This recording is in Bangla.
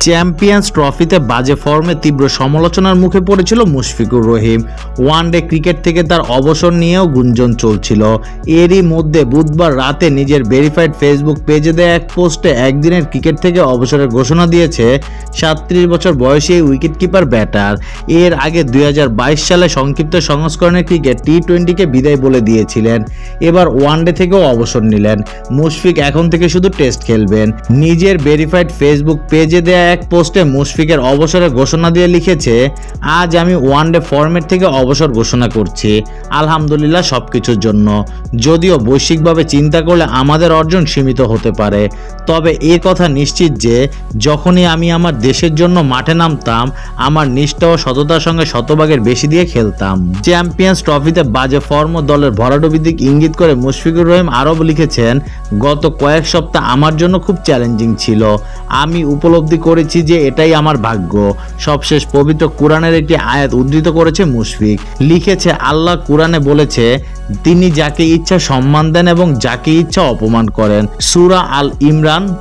চ্যাম্পিয়ন্স ট্রফিতে বাজে ফর্মে তীব্র সমালোচনার মুখে পড়েছিল মুশফিকুর রহিম। ওয়ানডে ক্রিকেট থেকে তার অবসর নিয়েও গুঞ্জন চলছিল। এরই মধ্যে বুধবার রাতে নিজের ভেরিফাইড ফেসবুক পেজে দেয়া এক পোস্টে একদিনের ক্রিকেট থেকে অবসরের ঘোষণা দিয়েছে 37 বছর বয়সী এই উইকেটকিপার ব্যাটার। এর আগে 2022 সালে সংক্ষিপ্ত সংস্করণের ক্রিকেট টি-20কে বিদায় বলে দিয়েছিলেন। এবার ওয়ানডে থেকেও অবসর নিলেন। মুশফিক এখন থেকে শুধু টেস্ট খেলবেন। নিজের ভেরিফাইড ফেসবুক পেজে দেয়া এক পোস্টে মুশফিকের অবসরের ঘোষণা দিয়ে লিখেছে, আজ আমি ওয়ানডে ফরম্যাট থেকে অবসর ঘোষণা করছি। আলহামদুলিল্লাহ সবকিছুর জন্য। যদিও বৈশ্বিকভাবে চিন্তা করলে আমাদের অর্জন সীমিত হতে পারে, তবে এ কথা নিশ্চিত যে যখনই আমি আমার দেশের জন্য মাঠে নামতাম, আমার নিষ্ঠা ও সততার সঙ্গে শতভাগের বেশি দিয়ে খেলতাম। চ্যাম্পিয়ন্স ট্রফিতে বাজে ফর্ম ও দলের ভরাডুবির দিক ইঙ্গিত করে মুশফিকুর রহিম আরও লিখেছেন, গত কয়েক সপ্তাহ আমার জন্য খুব চ্যালেঞ্জিং ছিল। আমি উপলব্ধি করেছি যে এটাই আমার ভাগ্য। সবশেষ পবিত্র কোরআনের একটি আয়াত উদ্ধৃত করেছে মুশফিক। লিখেছে, আল্লাহ কোরআনে বলেছে, তিনি যাকে ইচ্ছা সম্মান দেন এবং যাকে ইচ্ছা অপমান করেন। সূরা আল ইমরান